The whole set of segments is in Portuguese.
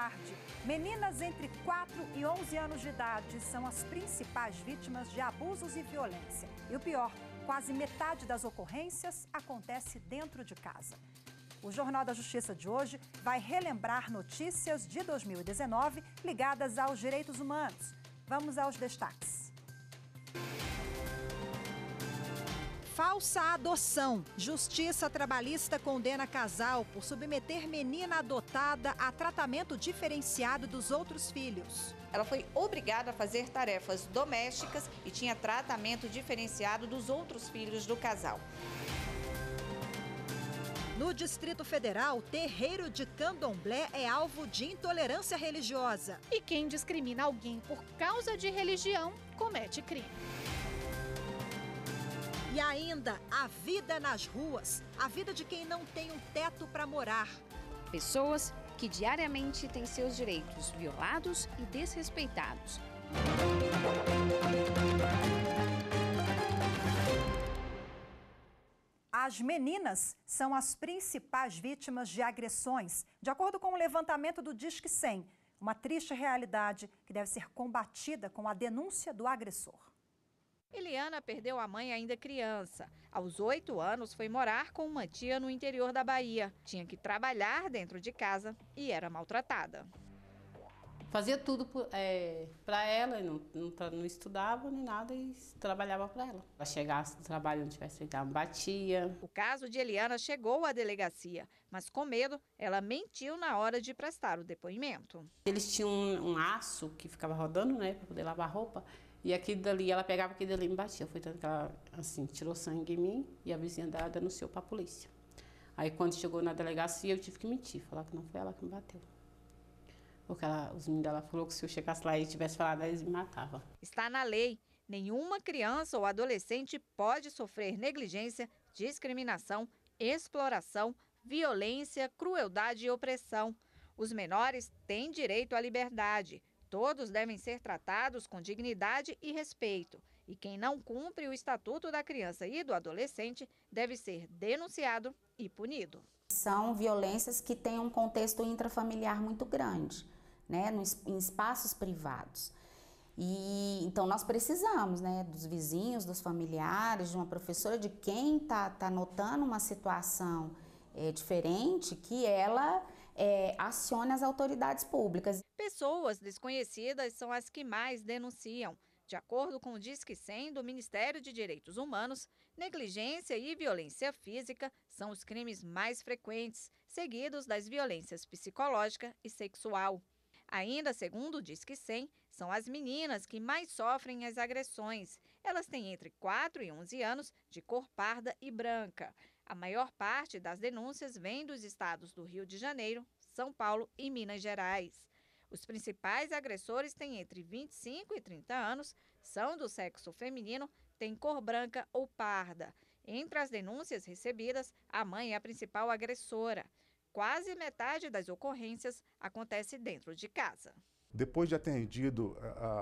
tarde. Meninas entre 4 e 11 anos de idade são as principais vítimas de abusos e violência. E o pior, quase metade das ocorrências acontece dentro de casa. O Jornal da Justiça de hoje vai relembrar notícias de 2019 ligadas aos direitos humanos. Vamos aos destaques. Falsa adoção. Justiça trabalhista condena casal por submeter menina adotada a tratamento diferenciado dos outros filhos. Ela foi obrigada a fazer tarefas domésticas e tinha tratamento diferenciado dos outros filhos do casal. No Distrito Federal, terreiro de candomblé é alvo de intolerância religiosa. E quem discrimina alguém por causa de religião comete crime. E ainda, a vida nas ruas, a vida de quem não tem um teto para morar. Pessoas que diariamente têm seus direitos violados e desrespeitados. As meninas são as principais vítimas de agressões, de acordo com o levantamento do Disque 100, uma triste realidade que deve ser combatida com a denúncia do agressor. Eliana perdeu a mãe ainda criança. Aos 8 anos, foi morar com uma tia no interior da Bahia. Tinha que trabalhar dentro de casa e era maltratada. Fazia tudo para ela, não estudava nem nada e trabalhava para ela. Ela chegasse do trabalho, não tivesse feito, ela me batia. O caso de Eliana chegou à delegacia, mas com medo, ela mentiu na hora de prestar o depoimento. Eles tinham um aço que ficava rodando, né, para poder lavar roupa. E aquele dali, ela pegava aquele dali e me batia. Foi tanto que ela, assim, tirou sangue em mim e a vizinha dela denunciou para a polícia. Aí, quando chegou na delegacia, eu tive que mentir, falar que não foi ela que me bateu. Porque os meninos dela falaram que se eu chegasse lá e tivesse falado, eles me matavam. Está na lei. Nenhuma criança ou adolescente pode sofrer negligência, discriminação, exploração, violência, crueldade e opressão. Os menores têm direito à liberdade. Todos devem ser tratados com dignidade e respeito. E quem não cumpre o Estatuto da Criança e do Adolescente deve ser denunciado e punido. São violências que têm um contexto intrafamiliar muito grande, né, em espaços privados. E então nós precisamos, né, dos vizinhos, dos familiares, de uma professora, de quem está notando uma situação diferente, que ela acione as autoridades públicas. Pessoas desconhecidas são as que mais denunciam. De acordo com o Disque 100 do Ministério de Direitos Humanos, negligência e violência física são os crimes mais frequentes, seguidos das violências psicológica e sexual. Ainda segundo o Disque 100, são as meninas que mais sofrem as agressões. Elas têm entre 4 e 11 anos, de cor parda e branca. A maior parte das denúncias vem dos estados do Rio de Janeiro, São Paulo e Minas Gerais. Os principais agressores têm entre 25 e 30 anos, são do sexo feminino, têm cor branca ou parda. Entre as denúncias recebidas, a mãe é a principal agressora. Quase metade das ocorrências acontece dentro de casa. Depois de atendido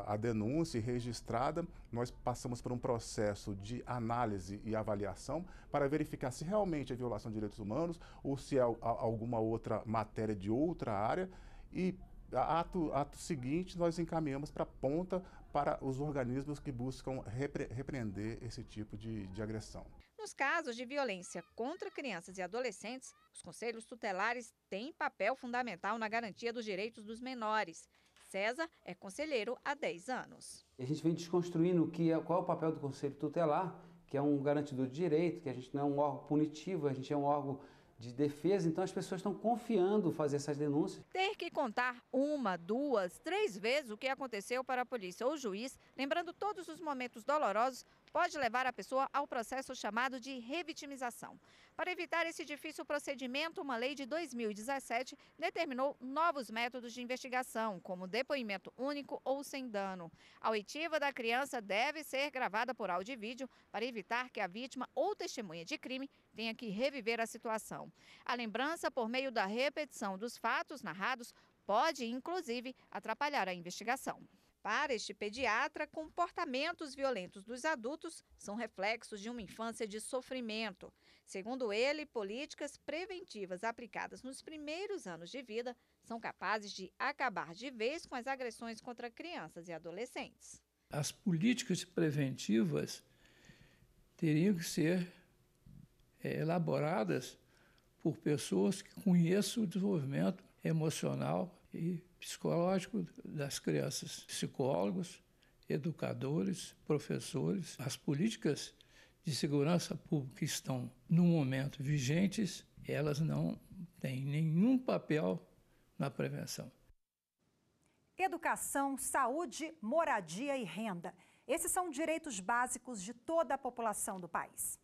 a denúncia e registrada, nós passamos por um processo de análise e avaliação para verificar se realmente é violação de direitos humanos ou se é alguma outra matéria de outra área. E ato seguinte, nós encaminhamos para a ponta para os organismos que buscam repreender esse tipo de agressão. Nos casos de violência contra crianças e adolescentes, os conselhos tutelares têm papel fundamental na garantia dos direitos dos menores. César é conselheiro há 10 anos. A gente vem desconstruindo qual é o papel do conselho tutelar, que é um garantidor de direito, que a gente não é um órgão punitivo, a gente é um órgão de defesa, então as pessoas estão confiando fazer essas denúncias. Ter que contar 1, 2, 3 vezes o que aconteceu para a polícia ou juiz, lembrando todos os momentos dolorosos, pode levar a pessoa ao processo chamado de revitimização. Para evitar esse difícil procedimento, uma lei de 2017 determinou novos métodos de investigação, como depoimento único ou sem dano. A oitiva da criança deve ser gravada por áudio e vídeo para evitar que a vítima ou testemunha de crime tenha que reviver a situação. A lembrança por meio da repetição dos fatos narrados pode, inclusive, atrapalhar a investigação. Para este pediatra, comportamentos violentos dos adultos são reflexos de uma infância de sofrimento. Segundo ele, políticas preventivas aplicadas nos primeiros anos de vida são capazes de acabar de vez com as agressões contra crianças e adolescentes. As políticas preventivas teriam que ser elaboradas por pessoas que conheçam o desenvolvimento emocional e psicológico das crianças, psicólogos, educadores, professores. As políticas de segurança pública que estão no momento vigentes, elas não têm nenhum papel na prevenção. Educação, saúde, moradia e renda. Esses são direitos básicos de toda a população do país.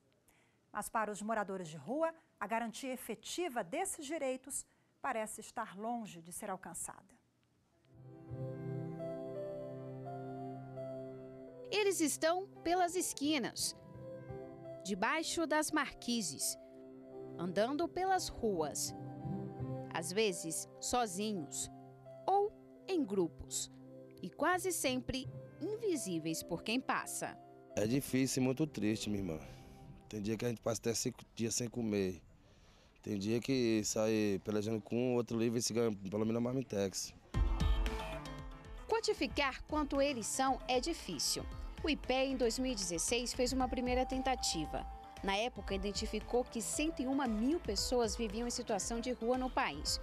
Mas para os moradores de rua, a garantia efetiva desses direitos parece estar longe de ser alcançada. Eles estão pelas esquinas, debaixo das marquises, andando pelas ruas, às vezes sozinhos ou em grupos, e quase sempre invisíveis por quem passa. É difícil e muito triste, minha irmã. Tem dia que a gente passa até 5 dias sem comer. Tem dia que sai pelejando com um, outro livre e se ganha pelo menos a marmitex. Quantificar quanto eles são é difícil. O IPEA, em 2016, fez uma primeira tentativa. Na época, identificou que 101 mil pessoas viviam em situação de rua no país.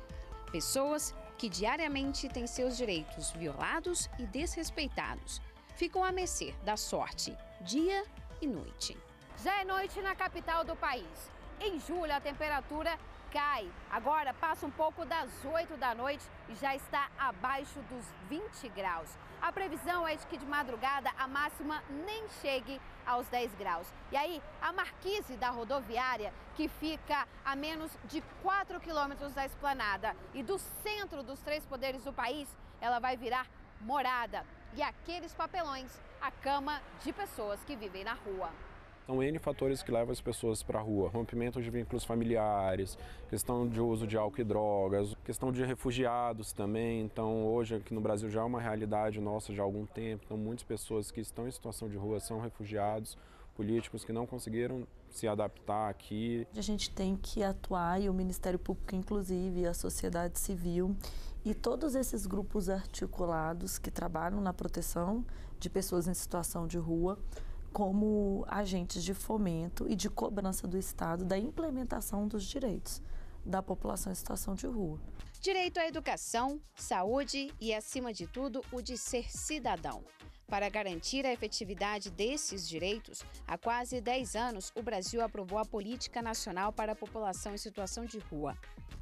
Pessoas que diariamente têm seus direitos violados e desrespeitados. Ficam à mercê da sorte, dia e noite. Já é noite na capital do país. Em julho, a temperatura cai. Agora passa um pouco das 8 da noite e já está abaixo dos 20 graus. A previsão é de que de madrugada a máxima nem chegue aos 10 graus. E aí, a marquise da rodoviária, que fica a menos de 4 quilômetros da esplanada e do centro dos 3 poderes do país, ela vai virar morada. E aqueles papelões, a cama de pessoas que vivem na rua. São N fatores que levam as pessoas para a rua. Rompimento de vínculos familiares, questão de uso de álcool e drogas, questão de refugiados também. Então, hoje aqui no Brasil já é uma realidade nossa já há algum tempo. Então, muitas pessoas que estão em situação de rua são refugiados, políticos que não conseguiram se adaptar aqui. A gente tem que atuar, e o Ministério Público, inclusive, a sociedade civil e todos esses grupos articulados que trabalham na proteção de pessoas em situação de rua, como agentes de fomento e de cobrança do Estado da implementação dos direitos da população em situação de rua. Direito à educação, saúde e, acima de tudo, o de ser cidadão. Para garantir a efetividade desses direitos, há quase 10 anos, o Brasil aprovou a Política Nacional para a População em Situação de Rua.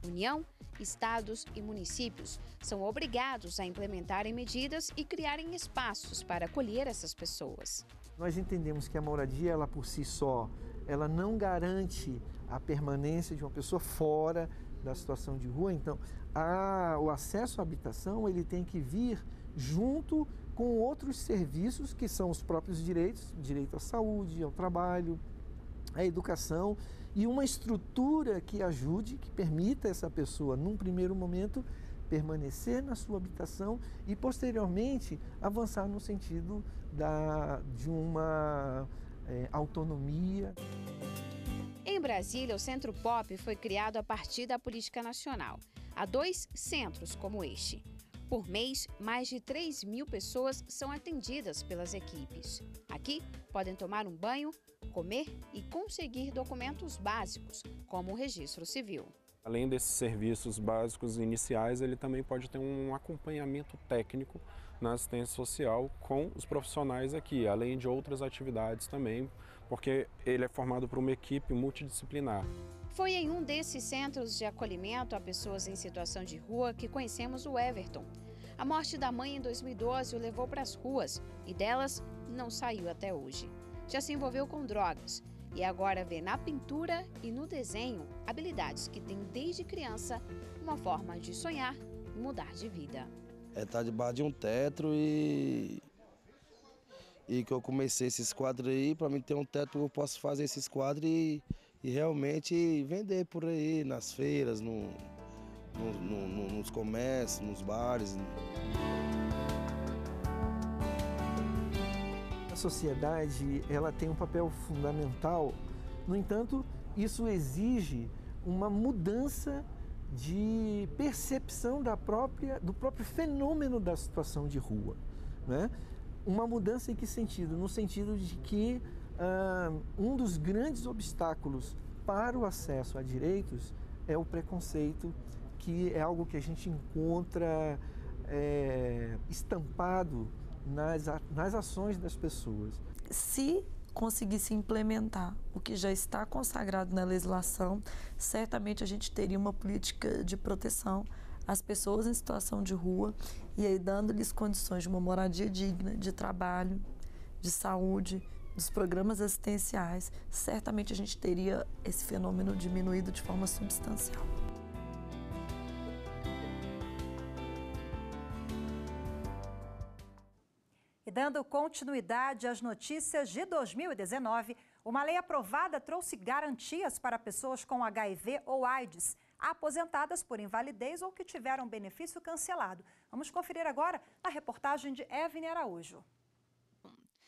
União, estados e municípios são obrigados a implementarem medidas e criarem espaços para acolher essas pessoas. Nós entendemos que a moradia, ela por si só, ela não garante a permanência de uma pessoa fora da situação de rua. Então, o acesso à habitação, ele tem que vir junto com outros serviços que são os próprios direitos, direito à saúde, ao trabalho, à educação e uma estrutura que ajude, que permita essa pessoa, num primeiro momento, permanecer na sua habitação e, posteriormente, avançar no sentido de uma autonomia. Em Brasília, o Centro Pop foi criado a partir da Política Nacional. Há 2 centros como este. Por mês, mais de 3 mil pessoas são atendidas pelas equipes. Aqui, podem tomar um banho, comer e conseguir documentos básicos, como o registro civil. Além desses serviços básicos iniciais, ele também pode ter um acompanhamento técnico na assistência social com os profissionais aqui, além de outras atividades também, porque ele é formado por uma equipe multidisciplinar. Foi em um desses centros de acolhimento a pessoas em situação de rua que conhecemos o Everton. A morte da mãe em 2012 o levou para as ruas e delas não saiu até hoje. Já se envolveu com drogas e agora vê na pintura e no desenho habilidades que tem desde criança uma forma de sonhar e mudar de vida. Tá debaixo de um teto e que eu comecei esses quadros aí, para mim ter um teto eu posso fazer esses quadros e realmente vender por aí, nas feiras, nos comércios, nos bares. A sociedade, ela tem um papel fundamental, no entanto, isso exige uma mudança de percepção do próprio fenômeno da situação de rua, né? Uma mudança em que sentido? No sentido de que um dos grandes obstáculos para o acesso a direitos é o preconceito, que é algo que a gente encontra estampado nas ações das pessoas. Se conseguisse implementar o que já está consagrado na legislação, certamente a gente teria uma política de proteção às pessoas em situação de rua e aí dando-lhes condições de uma moradia digna, de trabalho, de saúde, dos programas assistenciais. Certamente a gente teria esse fenômeno diminuído de forma substancial. E dando continuidade às notícias de 2019, uma lei aprovada trouxe garantias para pessoas com HIV ou AIDS, aposentadas por invalidez ou que tiveram benefício cancelado. Vamos conferir agora a reportagem de Evne Araújo.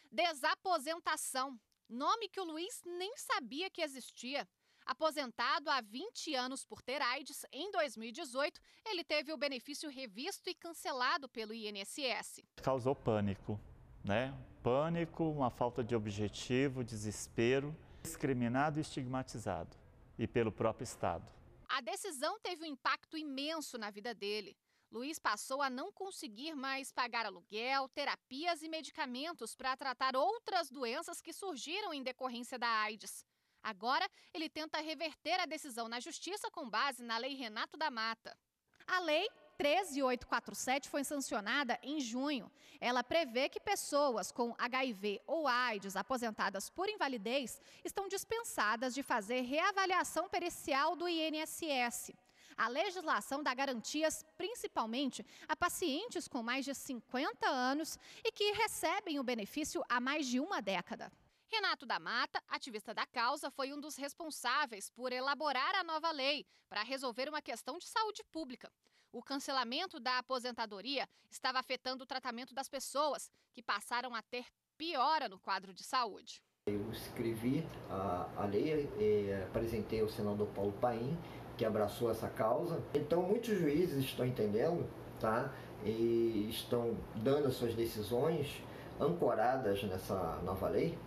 Desaposentação, nome que o Luiz nem sabia que existia. Aposentado há 20 anos por ter AIDS, em 2018, ele teve o benefício revisto e cancelado pelo INSS. Causou pânico, né? Pânico, uma falta de objetivo, desespero, discriminado e estigmatizado, e pelo próprio Estado. A decisão teve um impacto imenso na vida dele. Luiz passou a não conseguir mais pagar aluguel, terapias e medicamentos para tratar outras doenças que surgiram em decorrência da AIDS. Agora, ele tenta reverter a decisão na Justiça com base na Lei Renato da Mata. A Lei 13847 foi sancionada em junho. Ela prevê que pessoas com HIV ou AIDS aposentadas por invalidez estão dispensadas de fazer reavaliação pericial do INSS. A legislação dá garantias principalmente a pacientes com mais de 50 anos e que recebem o benefício há mais de uma década. Renato da Mata, ativista da causa, foi um dos responsáveis por elaborar a nova lei para resolver uma questão de saúde pública. O cancelamento da aposentadoria estava afetando o tratamento das pessoas, que passaram a ter piora no quadro de saúde. Eu escrevi a lei e apresentei ao senador Paulo Paim, que abraçou essa causa. Então, muitos juízes estão entendendo, tá? E estão dando as suas decisões ancoradas nessa nova lei,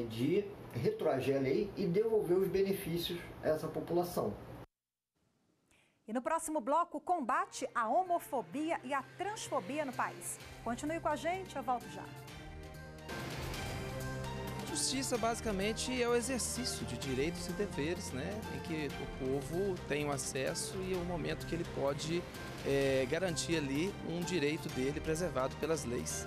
de retroagir a lei e devolver os benefícios a essa população. E no próximo bloco, combate à homofobia e à transfobia no país. Continue com a gente, eu volto já. Justiça, basicamente, é o exercício de direitos e deveres, né? Em que o povo tem o acesso e é o momento que ele pode garantir ali um direito dele preservado pelas leis.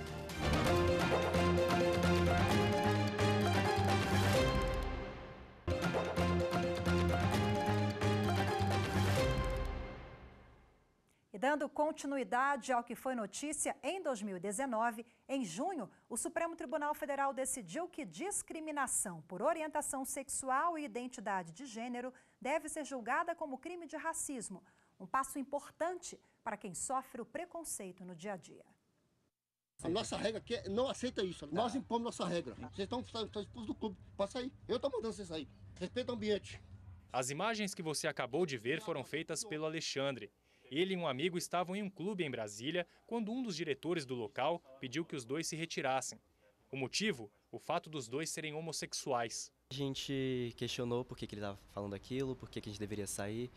E dando continuidade ao que foi notícia em 2019, em junho, o Supremo Tribunal Federal decidiu que discriminação por orientação sexual e identidade de gênero deve ser julgada como crime de racismo, um passo importante para quem sofre o preconceito no dia a dia. A nossa regra aqui não aceita isso. Nós impomos nossa regra. Vocês estão expulsos do clube. Pode sair. Eu estou mandando vocês sair. Respeita o ambiente. As imagens que você acabou de ver foram feitas pelo Alexandre. Ele e um amigo estavam em um clube em Brasília quando um dos diretores do local pediu que os dois se retirassem. O motivo? O fato dos dois serem homossexuais. A gente questionou por que ele estava falando aquilo, por que a gente deveria sair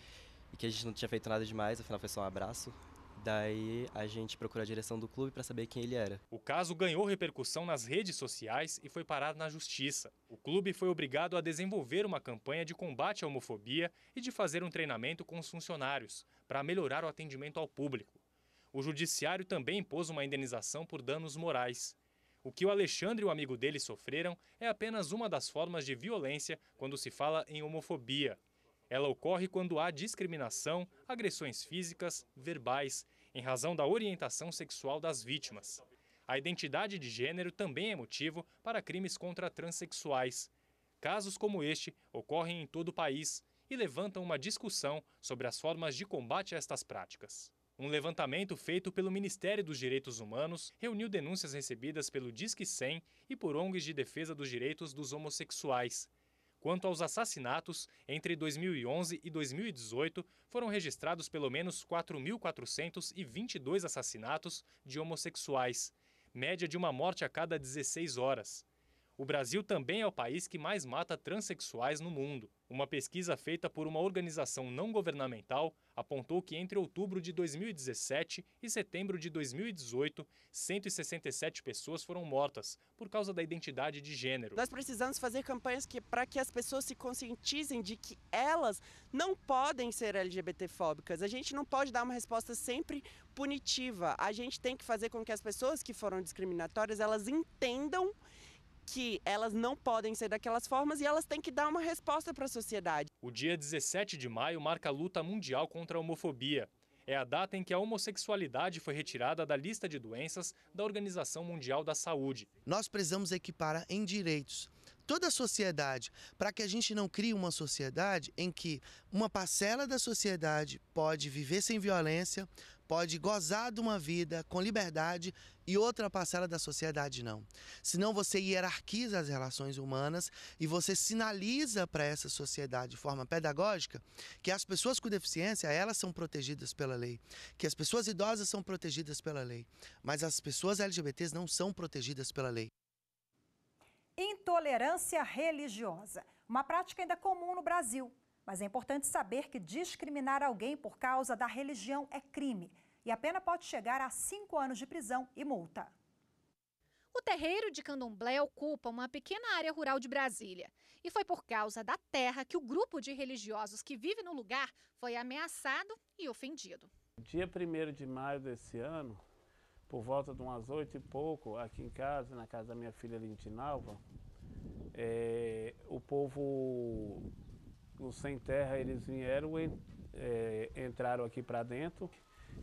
e que a gente não tinha feito nada demais, afinal foi só um abraço. Daí a gente procurou a direção do clube para saber quem ele era. O caso ganhou repercussão nas redes sociais e foi parar na justiça. O clube foi obrigado a desenvolver uma campanha de combate à homofobia e de fazer um treinamento com os funcionários, para melhorar o atendimento ao público. O judiciário também impôs uma indenização por danos morais. O que o Alexandre e o amigo dele sofreram é apenas uma das formas de violência quando se fala em homofobia. Ela ocorre quando há discriminação, agressões físicas, verbais, em razão da orientação sexual das vítimas. A identidade de gênero também é motivo para crimes contra transexuais. Casos como este ocorrem em todo o país e levantam uma discussão sobre as formas de combate a estas práticas. Um levantamento feito pelo Ministério dos Direitos Humanos reuniu denúncias recebidas pelo Disque 100 e por ONGs de defesa dos direitos dos homossexuais. Quanto aos assassinatos, entre 2011 e 2018, foram registrados pelo menos 4.422 assassinatos de homossexuais, média de uma morte a cada 16 horas. O Brasil também é o país que mais mata transexuais no mundo. Uma pesquisa feita por uma organização não governamental apontou que entre outubro de 2017 e setembro de 2018, 167 pessoas foram mortas por causa da identidade de gênero. Nós precisamos fazer campanhas para que as pessoas se conscientizem de que elas não podem ser LGBTfóbicas. A gente não pode dar uma resposta sempre punitiva. A gente tem que fazer com que as pessoas que foram discriminatórias, elas entendam que elas não podem ser daquelas formas e elas têm que dar uma resposta para a sociedade. O dia 17 de maio marca a luta mundial contra a homofobia. É a data em que a homossexualidade foi retirada da lista de doenças da Organização Mundial da Saúde. Nós precisamos equiparar em direitos toda a sociedade, para que a gente não crie uma sociedade em que uma parcela da sociedade pode viver sem violência, pode gozar de uma vida com liberdade e outra parcela da sociedade não. Senão você hierarquiza as relações humanas e você sinaliza para essa sociedade de forma pedagógica que as pessoas com deficiência, elas são protegidas pela lei, que as pessoas idosas são protegidas pela lei, mas as pessoas LGBTs não são protegidas pela lei. Intolerância religiosa, uma prática ainda comum no Brasil. Mas é importante saber que discriminar alguém por causa da religião é crime. E a pena pode chegar a 5 anos de prisão e multa. O terreiro de Candomblé ocupa uma pequena área rural de Brasília. E foi por causa da terra que o grupo de religiosos que vive no lugar foi ameaçado e ofendido. Dia 1º de maio desse ano, por volta de umas 8 e pouco, aqui em casa, na casa da minha filha Lintinalva, o povo, os sem terra, eles vieram, entraram aqui para dentro.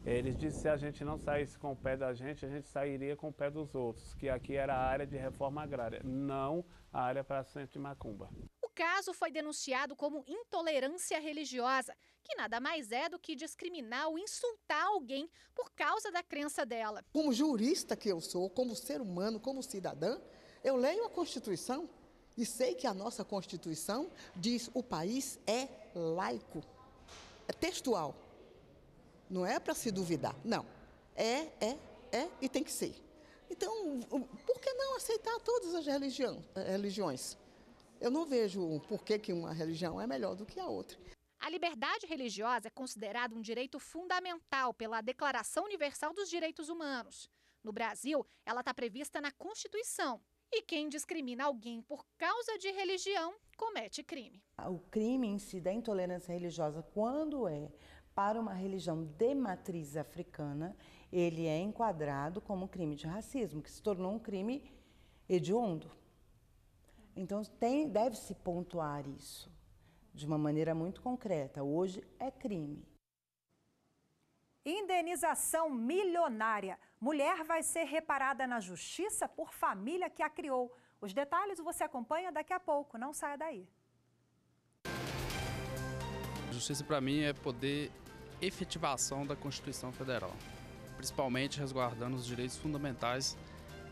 Eles disseram que se a gente não saísse com o pé da gente, a gente sairia com o pé dos outros, que aqui era a área de reforma agrária, não a área para centro de macumba. O caso foi denunciado como intolerância religiosa, que nada mais é do que discriminar ou insultar alguém por causa da crença dela. Como jurista que eu sou, como ser humano, como cidadã, eu leio a Constituição e sei que a nossa Constituição diz que o país é laico, é textual. Não é para se duvidar, não. É e tem que ser. Então, por que não aceitar todas as religiões? Eu não vejo por que uma religião é melhor do que a outra. A liberdade religiosa é considerada um direito fundamental pela Declaração Universal dos Direitos Humanos. No Brasil, ela está prevista na Constituição. E quem discrimina alguém por causa de religião comete crime. O crime em si da intolerância religiosa, quando é para uma religião de matriz africana, ele é enquadrado como um crime de racismo, que se tornou um crime hediondo. Então, deve-se pontuar isso de uma maneira muito concreta. Hoje é crime. Indenização milionária. Mulher vai ser reparada na justiça por família que a criou. Os detalhes você acompanha daqui a pouco. Não saia daí. Justiça, para mim, é poder efetivação da Constituição Federal, principalmente resguardando os direitos fundamentais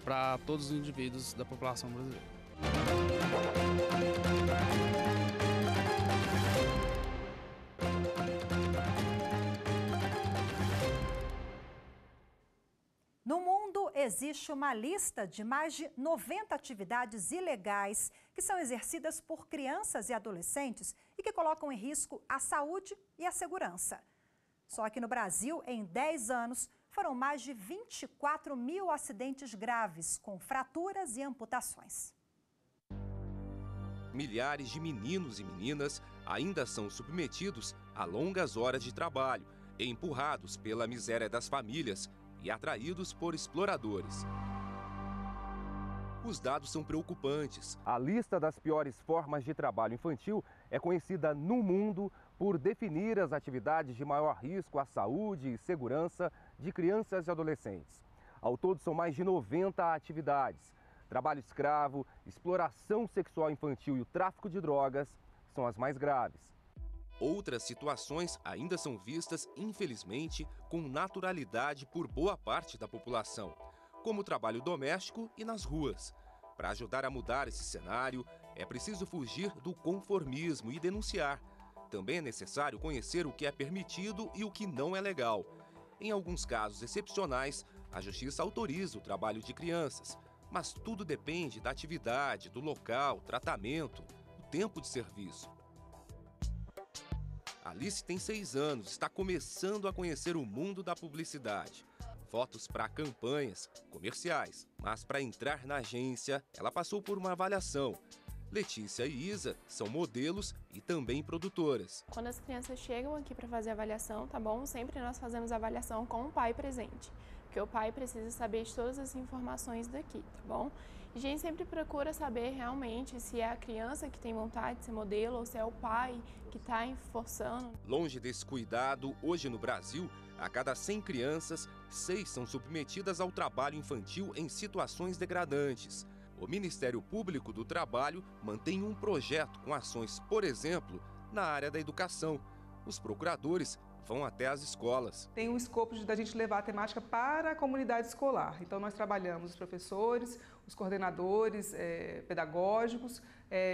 para todos os indivíduos da população brasileira. No mundo, existe uma lista de mais de 90 atividades ilegais que são exercidas por crianças e adolescentes e que colocam em risco a saúde e a segurança. Só que no Brasil, em 10 anos, foram mais de 24 mil acidentes graves, com fraturas e amputações. Milhares de meninos e meninas ainda são submetidos a longas horas de trabalho, empurrados pela miséria das famílias e atraídos por exploradores. Os dados são preocupantes. A lista das piores formas de trabalho infantil é conhecida no mundo por definir as atividades de maior risco à saúde e segurança de crianças e adolescentes. Ao todo, são mais de 90 atividades. Trabalho escravo, exploração sexual infantil e o tráfico de drogas são as mais graves. Outras situações ainda são vistas, infelizmente, com naturalidade por boa parte da população, como o trabalho doméstico e nas ruas. Para ajudar a mudar esse cenário, é preciso fugir do conformismo e denunciar. Também é necessário conhecer o que é permitido e o que não é legal. Em alguns casos excepcionais, a Justiça autoriza o trabalho de crianças, mas tudo depende da atividade, do local, tratamento, o tempo de serviço. Alice tem 6 anos, está começando a conhecer o mundo da publicidade. Fotos para campanhas, comerciais. Mas para entrar na agência, ela passou por uma avaliação. Letícia e Isa são modelos e também produtoras. Quando as crianças chegam aqui para fazer avaliação, tá bom? Sempre nós fazemos avaliação com o pai presente, porque o pai precisa saber de todas as informações daqui, tá bom? E a gente sempre procura saber realmente se é a criança que tem vontade de ser modelo ou se é o pai que está forçando. Longe desse cuidado, hoje no Brasil, a cada 100 crianças, 6 são submetidas ao trabalho infantil em situações degradantes. O Ministério Público do Trabalho mantém um projeto com ações, por exemplo, na área da educação. Os procuradores vão até as escolas. Tem o escopo da gente levar a temática para a comunidade escolar. Então nós trabalhamos os professores, os coordenadores pedagógicos,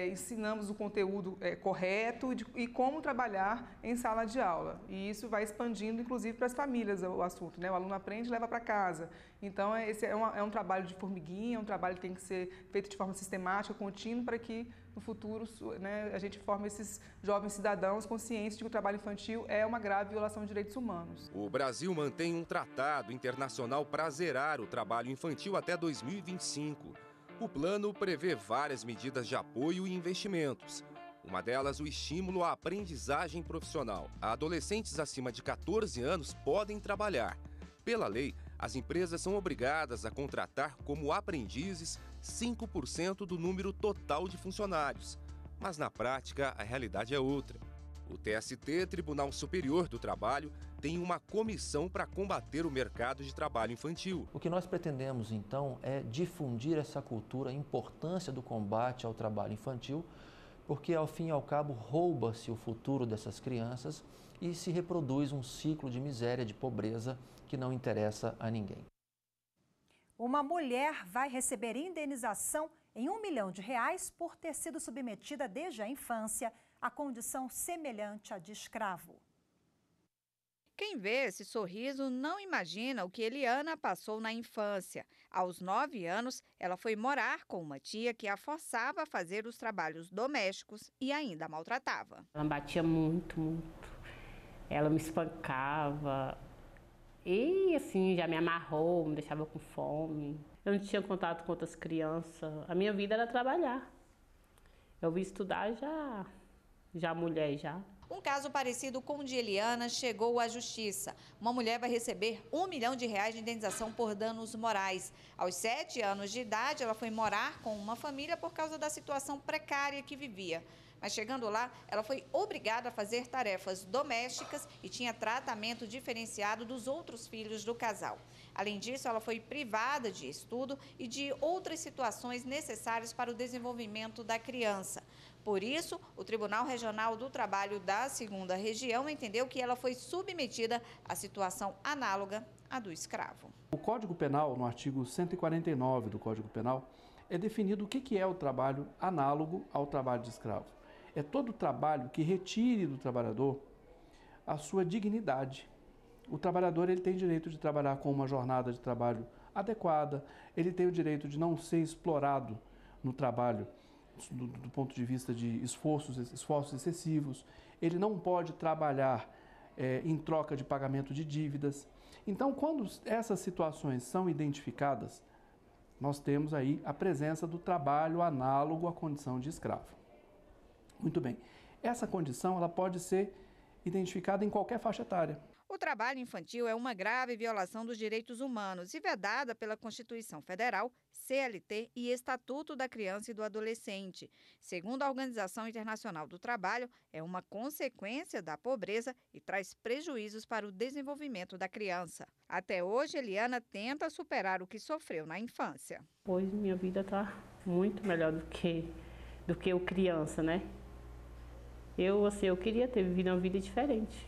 ensinamos o conteúdo correto e como trabalhar em sala de aula. E isso vai expandindo, inclusive, para as famílias o assunto, né? O aluno aprende e leva para casa. Então, esse é um trabalho de formiguinha, um trabalho que tem que ser feito de forma sistemática, contínua, para que no futuro, né, a gente forme esses jovens cidadãos conscientes de que o trabalho infantil é uma grave violação de direitos humanos. O Brasil mantém um tratado internacional para zerar o trabalho infantil até 2025. O plano prevê várias medidas de apoio e investimentos. Uma delas, o estímulo à aprendizagem profissional. Adolescentes acima de 14 anos podem trabalhar. Pela lei, as empresas são obrigadas a contratar como aprendizes 5% do número total de funcionários. Mas na prática, a realidade é outra. O TST, Tribunal Superior do Trabalho, tem uma comissão para combater o mercado de trabalho infantil. O que nós pretendemos, então, é difundir essa cultura, a importância do combate ao trabalho infantil, porque, ao fim e ao cabo, rouba-se o futuro dessas crianças e se reproduz um ciclo de miséria, de pobreza, que não interessa a ninguém. Uma mulher vai receber indenização em R$1 milhão por ter sido submetida desde a infância a condição semelhante à de escravo. Quem vê esse sorriso não imagina o que Eliana passou na infância. Aos 9 anos, ela foi morar com uma tia que a forçava a fazer os trabalhos domésticos e ainda a maltratava. Ela batia muito, muito. Ela me espancava e, assim, já me amarrou, me deixava com fome. Eu não tinha contato com outras crianças. A minha vida era trabalhar. Eu vim estudar já mulher, já. Um caso parecido com o de Eliana chegou à justiça. Uma mulher vai receber R$1 milhão de indenização por danos morais. Aos 7 anos de idade, ela foi morar com uma família por causa da situação precária que vivia. Mas chegando lá, ela foi obrigada a fazer tarefas domésticas e tinha tratamento diferenciado dos outros filhos do casal. Além disso, ela foi privada de estudo e de outras situações necessárias para o desenvolvimento da criança. Por isso, o Tribunal Regional do Trabalho da 2ª Região entendeu que ela foi submetida a situação análoga à do escravo. O Código Penal, no artigo 149 do Código Penal, é definido o que é o trabalho análogo ao trabalho de escravo. É todo trabalho que retire do trabalhador a sua dignidade. O trabalhador ele tem direito de trabalhar com uma jornada de trabalho adequada, ele tem o direito de não ser explorado no trabalho do ponto de vista de esforços excessivos, ele não pode trabalhar em troca de pagamento de dívidas. Então, quando essas situações são identificadas, nós temos aí a presença do trabalho análogo à condição de escravo. Muito bem, essa condição ela pode ser identificada em qualquer faixa etária. O trabalho infantil é uma grave violação dos direitos humanos e vedada pela Constituição Federal, CLT e Estatuto da Criança e do Adolescente. Segundo a Organização Internacional do Trabalho, é uma consequência da pobreza e traz prejuízos para o desenvolvimento da criança. Até hoje, Eliana tenta superar o que sofreu na infância. Hoje minha vida está muito melhor do que eu criança, né? Eu queria ter vivido uma vida diferente.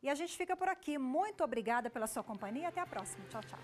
E a gente fica por aqui. Muito obrigada pela sua companhia e até a próxima. Tchau, tchau.